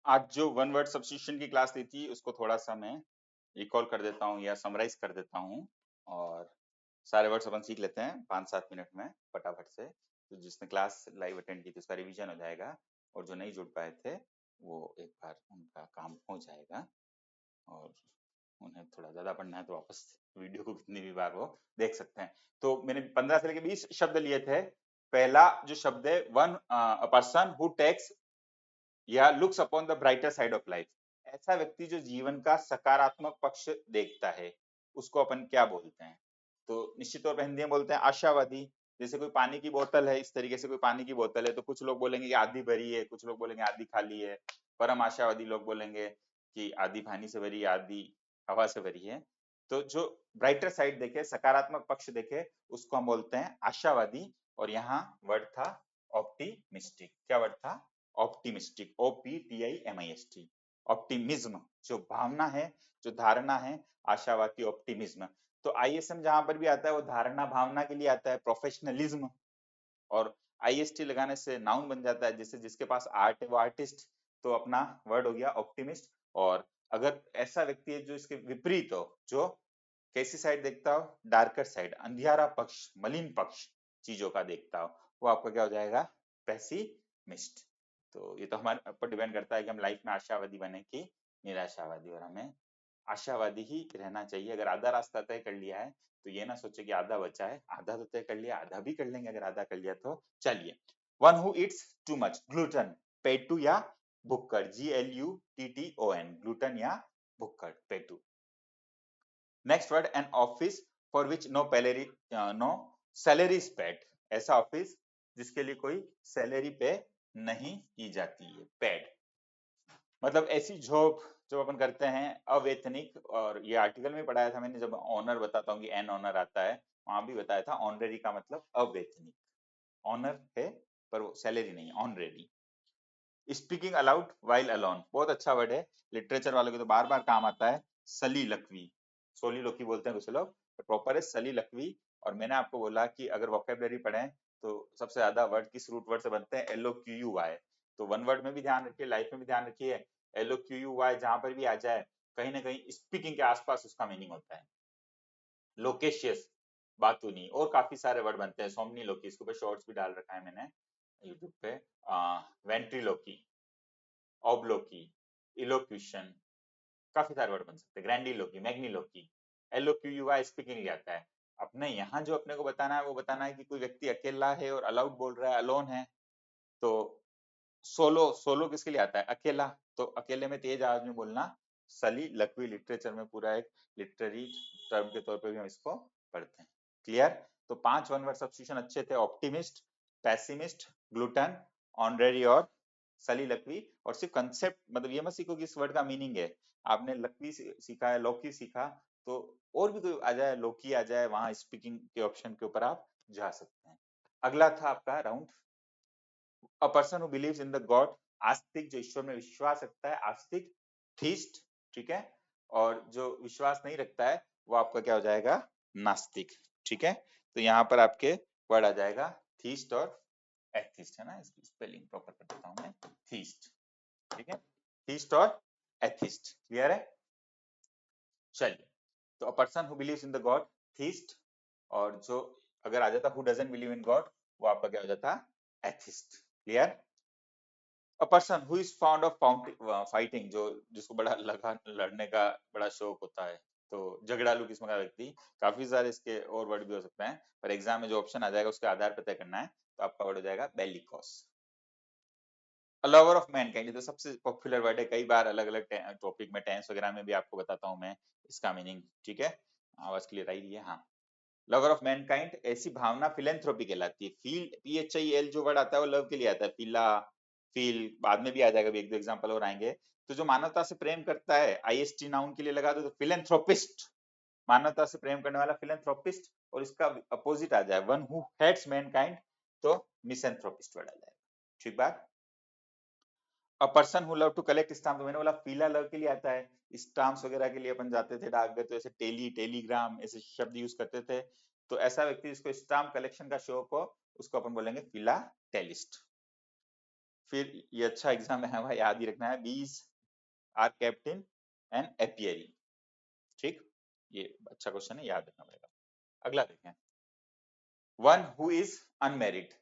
आज जो one word substitution की क्लास ली थी उसको थोड़ा सा मैं रिकॉल कर देता हूँ या समराइज कर देता हूँ, और सारे वर्ड्स अपन सीख लेते हैं 5-7 मिनट में फटाफट से। तो जिसने क्लास लाइव अटेंड की थी उसका रिवीजन हो जाएगा, और जो नहीं जुड़ पाए थे वो एक बार उनका काम हो जाएगा। और उन्हें थोड़ा ज्यादा पढ़ना है तो वापस वीडियो को कितनी भी बार वो देख सकते हैं। तो मैंने 15 से लेकर 20 शब्द लिए थे। पहला जो शब्द है, one a person who takes या looks upon the brighter side of life. ऐसा व्यक्ति जो जीवन का सकारात्मक पक्ष देखता है, उसको अपन क्या बोलते हैं? तो निश्चित तौर पर हिंदी में बोलते हैं आशावादी। जैसे कोई पानी की बोतल है, इस तरीके से कोई पानी की बोतल है तो कुछ लोग बोलेंगे कि आधी भरी है, कुछ लोग बोलेंगे आधी खाली है। परम आशावादी लोग बोलेंगे कि आधी पानी से भरी है, आधी हवा से भरी है। तो जो ब्राइटर साइड देखे, सकारात्मक पक्ष देखे, उसको हम बोलते हैं आशावादी। और यहाँ वर्ड था ऑप्टिमिस्टिक। क्या वर्ड था? Optimistic, OPTIMIST। ऑप्टिमिज्म जो भावना है, जो धारणा है, आशावाद की ऑप्टिमिज्म। तो ISM जहां पर भी आता है वो धारणा भावना के लिए आता है, प्रोफेशनलिज्म। और IST लगाने से नाउन बन जाता है, जैसे जिसके पास आर्ट है वो आर्टिस्ट। तो अपना वर्ड हो गया ऑप्टिमिस्ट। और अगर ऐसा व्यक्ति है जो इसके विपरीत हो, जो कैसी साइड देखता हो? डार्कर साइड, अंधियारा पक्ष, मलिन पक्ष चीजों का देखता हो, वो आपका क्या हो जाएगा? पेसिमिस्ट। तो ये तो हमारे ऊपर डिपेंड करता है कि हम लाइफ में आशावादी बने कि निराशावादी। और हमें आशावादी ही रहना चाहिए। अगर आधा रास्ता तय कर लिया है तो ये ना सोचे कि आधा बचा है, आधा तो तय कर लिया, आधा भी कर लेंगे अगर आधा कर लिया तो। चलिए, one who eats too much, glutton, पेटू या भुक्कड़, GLUTTON, ग्लूटन या भुक्कड़, पेटू। Next word, an office for which no salary is paid. ऐसा ऑफिस जिसके लिए कोई सैलरी पे नहीं की जाती है, पेड। मतलब ऐसी जॉब जो अपन करते हैं अवेतनिक। और ये आर्टिकल में पढ़ाया था मैंने, जब ऑनर बताता हूँ कि एन ऑनर आता है, वहां भी बताया था ऑनरेरी का मतलब अवेतनिक। ऑनर है पर वो सैलरी नहीं है, honorary. Speaking allowed while alone, बहुत अच्छा वर्ड है, लिटरेचर वालों के तो बार बार काम आता है। सलीलकवी, सोलीलोकी बोलते हैं कुछ लोग, प्रॉपर है सलीलकवी। और मैंने आपको बोला कि अगर वोकेबलरी पढ़ें तो सबसे ज्यादा वर्ड किस रूट वर्ड से बनते हैं? LOQUY। तो वन वर्ड में भी ध्यान रखिए, लाइफ में भी ध्यान रखिए। LOQUY जहां पर भी आ जाए, कहीं ना कहीं स्पीकिंग के आसपास उसका मीनिंग होता है। लोकेशियस, बातूनी, और काफी सारे वर्ड बनते हैं। सोमनी लोकी, इसके ऊपर शॉर्ट्स भी डाल रखा है मैंने यूट्यूब पे। वेंट्रीलोकी, ऑब्लोकी, इलोक्यूशन, काफी सारे वर्ड बन सकते हैं। ग्रैंडिलोकी, मैग्निलोकी। LOQUY स्पीकिंग आता है। अपने यहाँ जो अपने को बताना है वो बताना है कि कोई व्यक्ति अकेला है और अलाउड बोल रहा है, अलोन है। तो सोलो, सोलो किसके लिए आता है? अकेला। तो अकेले में तेज आवाज में बोलना सली लकवी, लिटरेचर में पूरा एक लिटरेरी टर्म के तौर पे भी हम इसको पढ़ते हैं। क्लियर? तो 5 वन वर्ड सब्स्टिट्यूशन अच्छे थे, ऑप्टिमिस्ट, पेसिमिस्ट, ग्लूटन, ऑनरेरी और सली लकवी। और सिर्फ कंसेप्ट, मतलब ये मत सीखो कि इस वर्ड का मीनिंग है। आपने लकवी सीखा है, लौकी सीखा, तो और भी कोई आ जाए, लोकी आ जाए, वहां स्पीकिंग के ऑप्शन के ऊपर आप जा सकते हैं। अगला था आपका round, a person who believes in the God, आस्तिक, जो ईश्वर में विश्वास रखता है, आस्तिक, थीस्ट, ठीक है। और जो विश्वास नहीं रखता है वो आपका क्या हो जाएगा? नास्तिक, ठीक है। तो यहाँ पर आपके वर्ड आ जाएगा थीस्ट और एथिस्ट, है ना, इसकी स्पेलिंग प्रॉपर कर देता हूँ मैं, थीस्ट, ठीक है, थीस्ट और एथिस्ट। क्लियर है? चलिए, तो अ person who believes in the God, theist. और जो अगर आ जाता who doesn't believe in God, वो आपका क्या हो जाता? Atheist. Clear? A person who is found of fighting, जो जिसको बड़ा लगा लड़ने का बड़ा शौक होता है, तो झगड़ालू किस्म का व्यक्ति। काफी सारे इसके और वर्ड भी हो सकते हैं, पर एग्जाम में जो ऑप्शन आ जाएगा उसके आधार पर तय करना है। तो आपका वर्ड हो जाएगा bellicose. A lover of Mankind, तो सबसे पॉपुलर वर्ड है, कई बार अलग अलग टॉपिक में, टेंस वगैरह में भी आपको बताता हूँ मैं इसका मीनिंग, ठीक है। आवाज क्लियर आई रही है? हाँ। लवर ऑफ मैनकाइंड, ऐसी भावना फिलेंथ्रोपी कहलाती है। फील, PHIL जो वर्ड आता है वो लव के लिए आता है, फिला, फील, बाद में भी आ जाएगा, एक दो एग्जांपल और आएंगे। तो जो मानवता से प्रेम करता है, IST नाउन के लिए लगा दो तो फिलेंथ्रोपिस्ट, मानवता से प्रेम करने वाला फिलेंथ्रोपिस्ट। और इसका अपोजिट आ जाए वन हु हेट्स मैनकाइंड, तो मिसैंथ्रोपिस्ट वर्ड आ जाएगा। ठीक बात? A person who love to collect stamp, तो मैंने बोला फीला लव के लिए आता है। स्टाम्प्स वगैरह के लिए अपन जाते थे डाकघर, तो ऐसे टेलीग्राम ऐसे शब्द यूज करते थे। तो ऐसा व्यक्ति जिसको स्टाम्प कलेक्शन का शौक हो, उसको अपन बोलेंगे फिलाटेलिस्ट। फिर ये अच्छा एग्जाम है भाई, याद ही रखना है, बीस आर कैप्टन एंड एपियरी। ठीक, ये अच्छा क्वेश्चन है, याद रखना पड़ेगा। अगला देखें, वन हु इज अनमेरिड।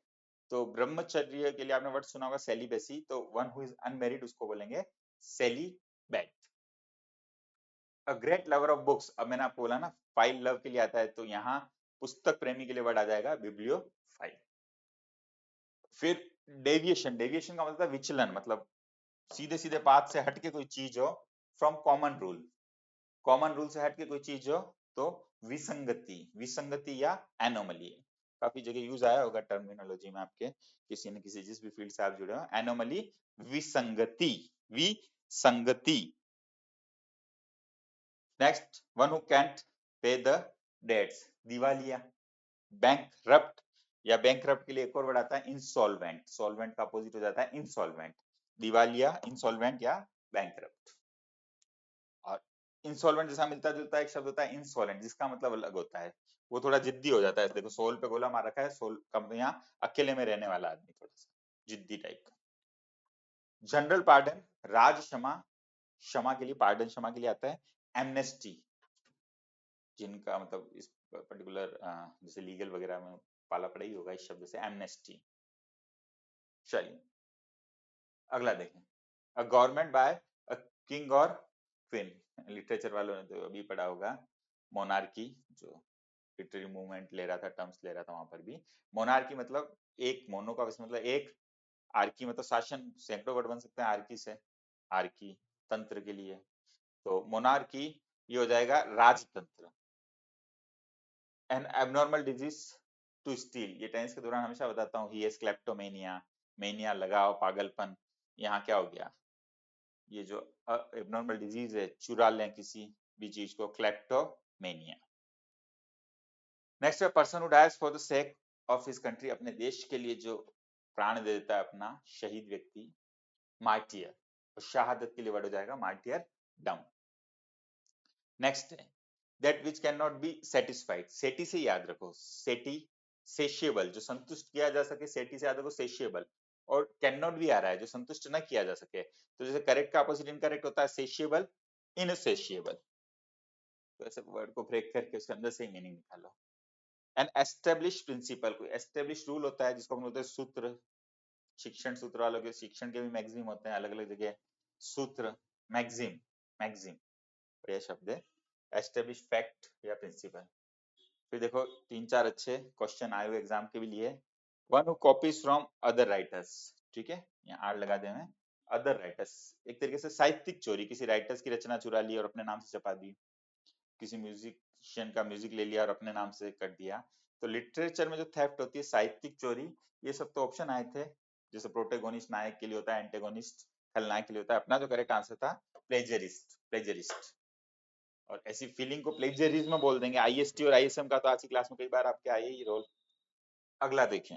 तो ब्रह्मचर्य के लिए आपने वर्ड सुना होगा सेलिबेसी, तो वन हु इज अनमेरिड उसको बोलेंगे celibate. A great lover of books, अब मैंने आपको बोला ना फाइल लव के लिए आता है, तो यहाँ पुस्तक प्रेमी के लिए वर्ड आ जाएगा बिब्लियोफाइल। फिर डेविएशन, डेविएशन का मतलब विचलन, मतलब सीधे सीधे पाथ से हटके कोई चीज हो, from common rule, common rule से हटके कोई चीज हो तो विसंगति, विसंगति या एनोमली। काफी जगह यूज आया होगा टर्मिनोलॉजी में आपके, किसी न किसी जिस भी फील्ड से आप जुड़े हो, एनोमली, विसंगति, विसंगति। नेक्स्ट, वन हु कैंट पे द डेट्स, दिवालिया। बैंकरप्ट या बैंकरप्ट के लिए एक और वर्ड आता है इंसॉल्वेंट, सॉल्वेंट का अपोजिट हो जाता है इंसॉल्वेंट, दिवालिया, इंसॉल्वेंट या बैंकरप्ट। और इंसॉल्वेंट जैसा मिलता जुलता एक शब्द होता है इंसॉलेंट, जिसका मतलब अलग होता है, वो थोड़ा जिद्दी हो जाता है। देखो सोल पे गोला मार रखा है, सोल कंपनियां, अकेले में रहने वाला आदमी थोड़ा सा जिद्दी टाइप का। जनरल पार्डन, राज क्षमा, क्षमा के लिए, पार्डन क्षमा के लिए आता है। एमनेस्टी, जिनका मतलब इस पर्टिकुलर जैसे लीगल वगैरह में पाला पड़ा ही होगा इस शब्द से, एमनेस्टी। चलिए अगला देखें, a government by a king और क्वीन। लिटरेचर वालों ने तो अभी पढ़ा होगा मोनार्की, जो लिटरेरी मूवमेंट ले रहा था, टर्म्स ले रहा था, वहां पर भी मोनार्की मतलब एक, मोनो का मतलब एक, आर्की मतलब शासन, सैकड़ों वर्ड बन सकते हैं आर्की से, आर्की तंत्र के लिए, तो मोनार्की ये हो जाएगा राजतंत्र। An abnormal disease to steal, ये टेंस के दौरान हमेशा बताता हूँ, ही हैज क्लेप्टोमेनिया, मेनिया लगाओ, पागलपन, यहाँ क्या हो गया, ये जो एबनॉर्मल डिजीज है, चुरा लें किसी भी चीज को, क्लेप्टोमेनिया। नेक्स्ट है person who dies for the sake of his country, अपने देश के लिए जो प्राण दे देता है अपना, शहीद व्यक्ति, मार्टियर। और शहादत के लिए वर्ड हो जाएगा मार्टियर डम। नेक्स्ट है that which can not be satisfied, सेटी से याद रखो, सेटी सेशिएबल, जो संतुष्ट किया जा सके, सेटी से याद रखो सेशिएबल। और कैन नॉट भी आ रहा है, जो संतुष्ट न किया जा सके, तो जैसे करेक्ट का अपोजिट इनकरेक्ट होता है सेशिएबल, इनसेशिएबल। तो ऐसे वर्ड को ब्रेक करके उसके अंदर से ही मीनिंग निकालो। एन एस्टेब्लिश प्रिंसिपल, कोई एस्टेब्लिश रूल होता है जिसको हम बोलते हैं सूत्र, शिक्षण सूत्र वालों के, शिक्षण के भी मैगजीम होते हैं अलग अलग जगह, सूत्र, मैगजीम, मैगजीम बढ़िया शब्द है, एस्टेब्लिश फैक्ट या प्रिंसिपल। फिर देखो तीन चार अच्छे क्वेश्चन आए हुए एग्जाम के भी लिए, one who copies from other writers, ठीक है, यहाँ आर लगा दें, अदर राइटर्स, एक तरीके से साहित्यिक चोरी, किसी राइटर्स की रचना चुरा ली और अपने नाम से छपा दी, किसी म्यूजिशियन का म्यूजिक ले लिया और अपने नाम से कर दिया। तो लिटरेचर में जो थेफ्ट होती है, साहित्यिक चोरी, ये सब तो ऑप्शन आए थे, जैसे प्रोटेगोनिस्ट नायक के लिए होता है, एंटेगोनिस्ट खलनायक के लिए होता है, अपना जो करेक्ट आंसर था प्लेजरिस्ट, प्लेजरिस्ट। और ऐसी फीलिंग को प्लेजरिज्म बोल देंगे, आईएसटी और आईएसएम का तो आज की क्लास में कई बार आपके आए ही रोल। अगला देखें,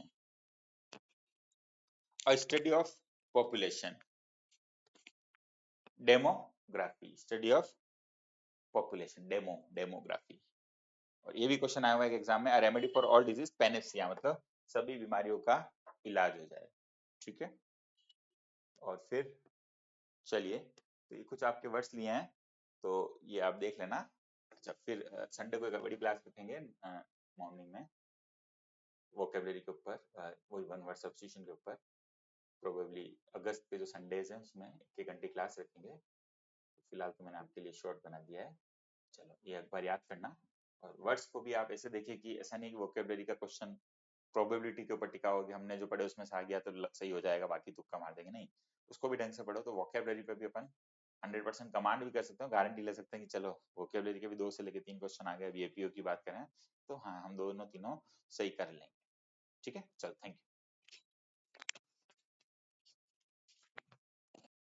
अ study of population, demography, study of population, demography. और ये भी क्वेश्चन आया हुआ है एग्जाम में, a remedy for all disease Panacea, मतलब सभी बीमारियों का इलाज हो जाए, ठीक है। और फिर चलिए, तो ये कुछ आपके वर्ड्स लिए हैं, तो ये आप देख लेना। अच्छा, फिर संडे को एक बड़ी क्लास रखेंगे मॉर्निंग में, वोकेबलरी के ऊपर, वही वन वर्ड सब्स्टिट्यूशन के ऊपर, प्रोबेबली अगस्त के जो संडेज हैं उसमें एक घंटे क्लास रखेंगे। फिलहाल तो मैंने आपके लिए शॉर्ट बना दिया है, चलो ये एक बार याद करना। और वर्ड्स को भी आप ऐसे देखिए कि ऐसा नहीं कि वोकेबलरी का क्वेश्चन प्रोबेबिलिटी के ऊपर टिका हो कि हमने जो पढ़े उसमें से आ गया तो सही हो जाएगा, बाकी तुक्का मार देंगे, नहीं, उसको भी ढंग से पढ़ो। तो वोकेबलरी पे भी अपन 100% कमांड भी कर सकते हो, गारंटी ले सकते हैं कि चलो वोकेबलरी के भी 2 से लेके 3 क्वेश्चन आ गए, अभी एपीओ की बात करें तो हाँ, हम दोनों तीनों सही कर लेंगे, ठीक है। चलो, थैंक यू।